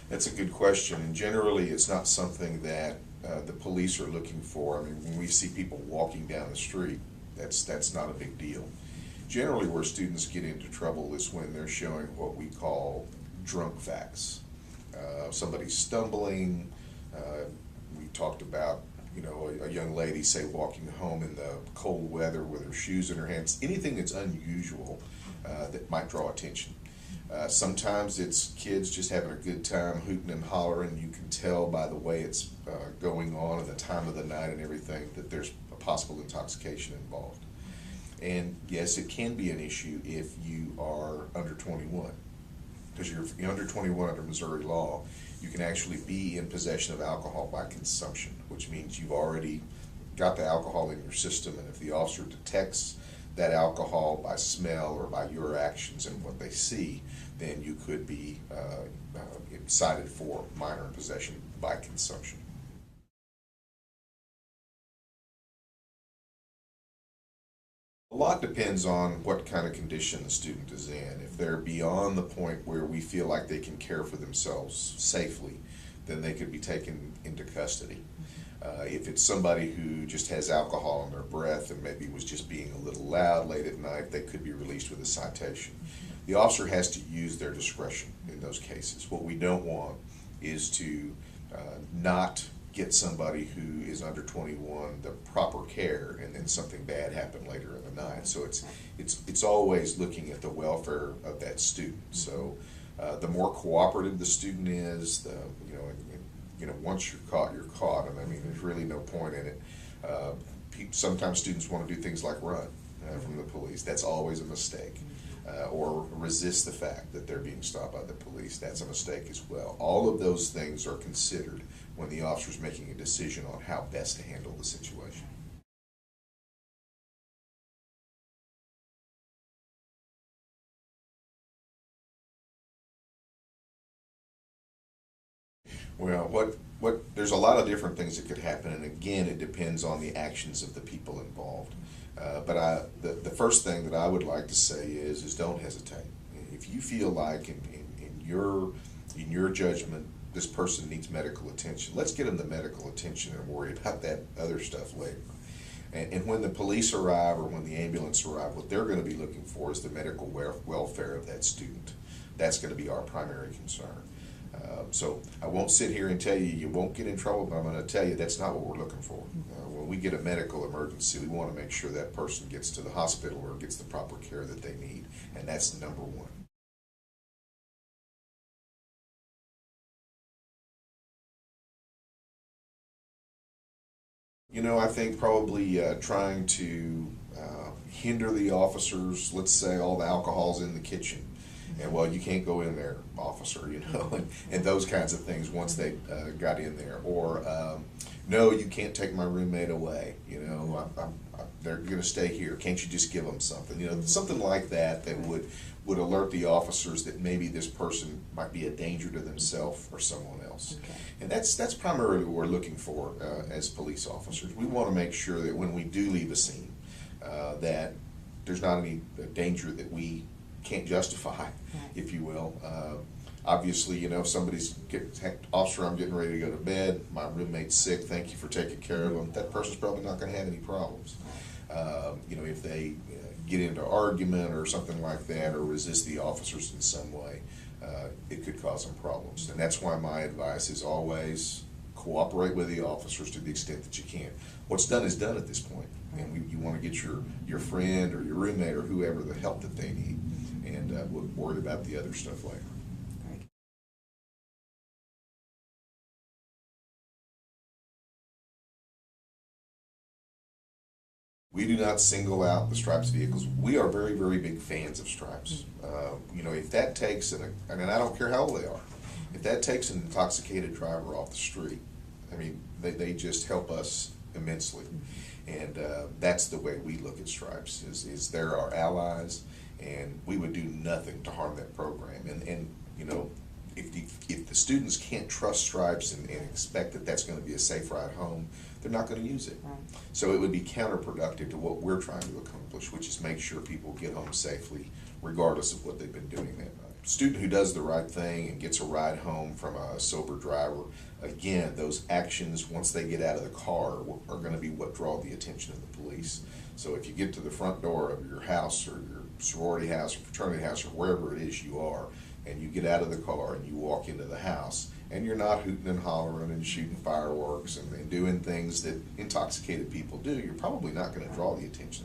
That's a good question, and generally it's not something that the police are looking for. I mean, when we see people walking down the street, that's not a big deal. Generally, where students get into trouble is when they're showing what we call drunk facts. Somebody's stumbling. We talked about, a young lady, say, walking home in the cold weather with her shoes in her hands. Anything that's unusual that might draw attention. Sometimes it's kids just having a good time, hooting and hollering. You can tell by the way it's going on and the time of the night and everything that there's a possible intoxication involved. And yes, it can be an issue if you are under 21. Because you're under 21 under Missouri law, you can actually be in possession of alcohol by consumption, which means you've already got the alcohol in your system, and if the officer detects that alcohol by smell or by your actions and what they see, then you could be cited for minor in possession by consumption. A lot depends on what kind of condition the student is in. If they're beyond the point where we feel like they can care for themselves safely, then they could be taken into custody. If it's somebody who just has alcohol in their breath and maybe was just being a little loud late at night, they could be released with a citation. The officer has to use their discretion in those cases. What we don't want is to not get somebody who is under 21 the proper care and then something bad happen later in the night. So it's always looking at the welfare of that student. So the more cooperative the student is, once you're caught, you're caught. And I mean, there's really no point in it. Sometimes students want to do things like run from the police. That's always a mistake. Or resist the fact that they're being stopped by the police. That's a mistake as well. All of those things are considered when the officer's making a decision on how best to handle the situation. Well, there's a lot of different things that could happen, and again, it depends on the actions of the people involved. But the first thing that I would like to say is don't hesitate. If you feel like in your judgment this person needs medical attention, let's get them the medical attention and worry about that other stuff later. And when the police arrive or when the ambulance arrive, what they're going to be looking for is the medical welfare of that student. That's going to be our primary concern. So I won't sit here and tell you you won't get in trouble, but I'm going to tell you that's not what we're looking for. When we get a medical emergency, we want to make sure that person gets to the hospital or gets the proper care that they need, and that's number one. I think probably trying to hinder the officers. Let's say all the alcohol's in the kitchen, and well, you can't go in there, officer, and those kinds of things once they got in there. Or no, you can't take my roommate away. They're going to stay here. Can't you just give them something? Something like that that would alert the officers that maybe this person might be a danger to themselves or someone else. Okay. And that's primarily what we're looking for as police officers. We want to make sure that when we do leave a scene, that there's not any danger that we can't justify, if you will. Obviously, if somebody's officer, I'm getting ready to go to bed, my roommate's sick, thank you for taking care of them, that person's probably not going to have any problems. If they get into argument or something like that or resist the officers in some way, it could cause some problems. And that's why my advice is always cooperate with the officers to the extent that you can. What's done is done at this point, and you want to get your friend or your roommate or whoever the help that they need, and we'll worry about the other stuff later. We do not single out the Stripes vehicles. We are very, very big fans of Stripes. If that takes, and I don't care how old they are, if that takes an intoxicated driver off the street, I mean, they just help us immensely. And that's the way we look at Stripes, is they're our allies, and we would do nothing to harm that program. And if the students can't trust Stripes and expect that that's going to be a safe ride home, they're not going to use it. Right. So it would be counterproductive to what we're trying to accomplish, which is make sure people get home safely, regardless of what they've been doing that night. student who does the right thing and gets a ride home from a sober driver, again, those actions, once they get out of the car, are going to be what draw the attention of the police. So if you get to the front door of your house or your sorority house or fraternity house or wherever it is you are, and you get out of the car and you walk into the house, and you're not hooting and hollering and shooting fireworks and doing things that intoxicated people do, you're probably not going to draw the attention.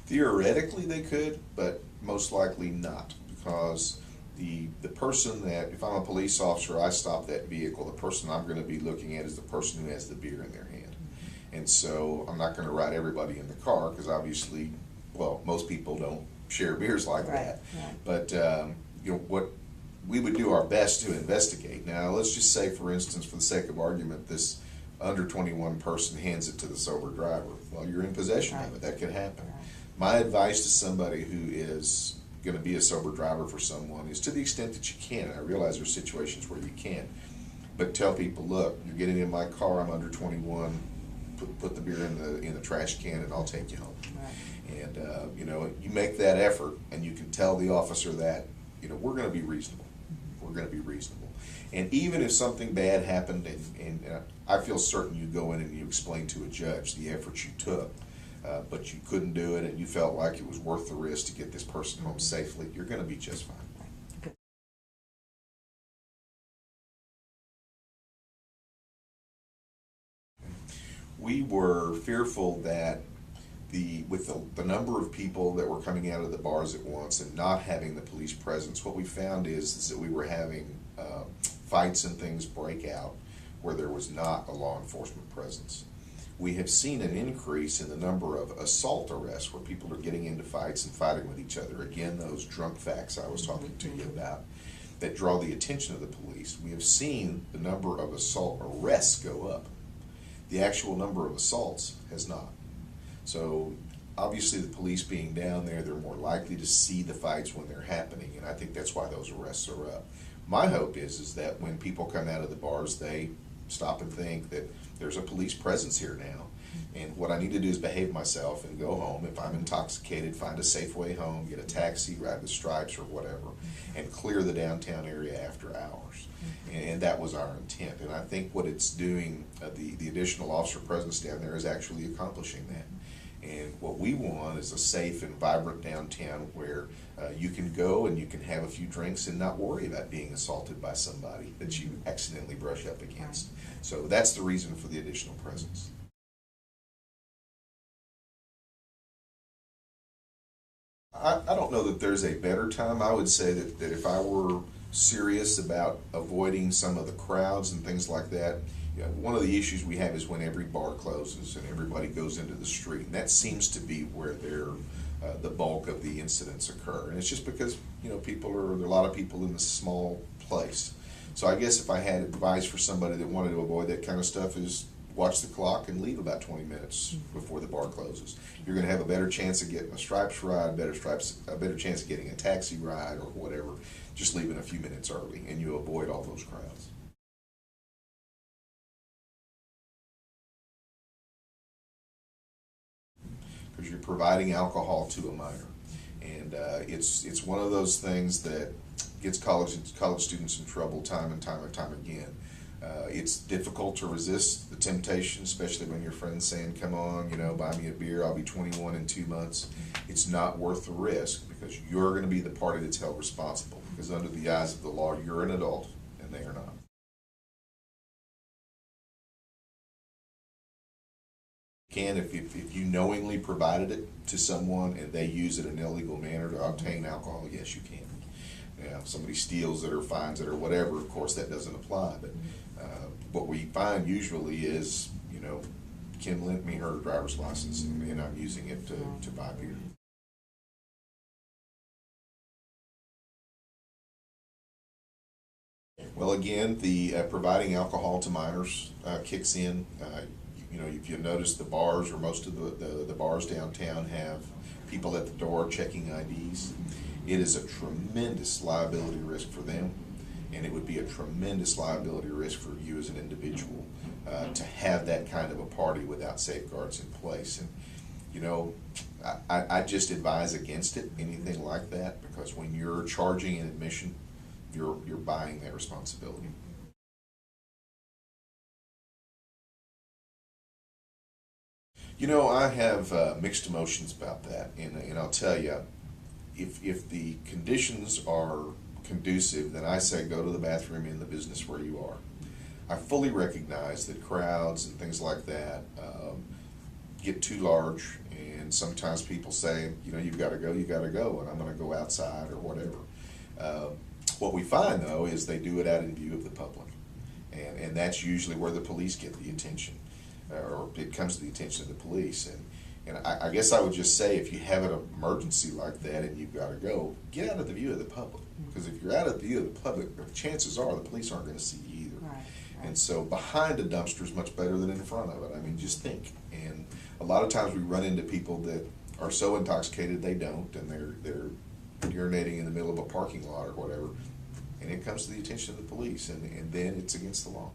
Theoretically, they could, but most likely not, because the person that, if I'm a police officer, I stop that vehicle, the person I'm going to be looking at is the person who has the beer in their hand. And so I'm not going to ride everybody in the car, because obviously, well, most people don't share beers like that. Right. But you know, what we would do our best to investigate. Now, let's just say, for instance, for the sake of argument, this under 21 person hands it to the sober driver. Well, you're in possession of it. That could happen. Right. My advice to somebody who is going to be a sober driver for someone is, to the extent that you can, and I realize there's situations where you can't, but tell people, look, you're getting in my car, I'm under 21, put the beer in the trash can and I'll take you home. Right. And you know, you make that effort and you can tell the officer that, you know, we're going to be reasonable. We're going to be reasonable. And even if something bad happened, and I feel certain you go in and you explain to a judge the efforts you took, but you couldn't do it and you felt like it was worth the risk to get this person home safely, you're going to be just fine. Good. We were fearful that with the number of people that were coming out of the bars at once and not having the police presence, what we found is that we were having fights and things break out where there was not a law enforcement presence. We have seen an increase in the number of assault arrests where people are getting into fights and fighting with each other. Again, those drunk facts I was talking to you about that draw the attention of the police. We have seen the number of assault arrests go up. The actual number of assaults has not. So obviously the police being down there, they're more likely to see the fights when they're happening, and I think that's why those arrests are up. My hope is that when people come out of the bars, they stop and think that there's a police presence here now, and what I need to do is behave myself and go home. If I'm intoxicated, find a safe way home, get a taxi, ride the Stripes or whatever, and clear the downtown area after hours. And that was our intent, and I think what it's doing, the additional officer presence down there is actually accomplishing that. And what we want is a safe and vibrant downtown where you can go and you can have a few drinks and not worry about being assaulted by somebody that you accidentally brush up against. So that's the reason for the additional presence. I don't know that there's a better time. I would say that if I were serious about avoiding some of the crowds and things like that, you know, one of the issues we have is when every bar closes and everybody goes into the street, and that seems to be where the bulk of the incidents occur. And it's just because, you know, there are a lot of people in this small place. So I guess if I had advice for somebody that wanted to avoid that kind of stuff, is watch the clock and leave about 20 minutes before the bar closes. You're going to have a better chance of getting a Stripes ride, a better chance of getting a taxi ride or whatever, just leaving a few minutes early, and you avoid all those crowds. Because you're providing alcohol to a minor, and it's one of those things that gets college students in trouble time and time again. It's difficult to resist the temptation, especially when your friend's saying, come on, you know, buy me a beer, I'll be 21 in 2 months. It's not worth the risk, because you're going to be the party that's held responsible, because under the eyes of the law, you're an adult and they are not. If you knowingly provided it to someone and they use it in an illegal manner to obtain alcohol, yes, you can. Now, if somebody steals it or finds it or whatever, of course that doesn't apply. But what we find usually is, you know, Kim lent me her driver's license and I'm using it to buy beer. Well, again, the providing alcohol to minors kicks in. You know, if you notice, the bars, or most of the bars downtown, have people at the door checking IDs. It is a tremendous liability risk for them, and it would be a tremendous liability risk for you as an individual to have that kind of a party without safeguards in place. And, you know, I just advise against it, anything like that, because when you're charging an admission, you're buying that responsibility. You know, I have mixed emotions about that, and I'll tell you, if the conditions are conducive, then I say go to the bathroom in the business where you are. I fully recognize that crowds and things like that get too large, and sometimes people say, you know, you've got to go, and I'm going to go outside or whatever. What we find, though, is they do it out in view of the public, and that's usually where the police get the attention, or it comes to the attention of the police. And I guess I would just say, if you have an emergency like that and you've got to go, get out of the view of the public. Because if you're out of the view of the public, the chances are the police aren't going to see you either. Right. And so behind a dumpster is much better than in front of it. I mean, just think. And a lot of times we run into people that are so intoxicated they don't, and they're urinating in the middle of a parking lot or whatever, and it comes to the attention of the police, and then it's against the law.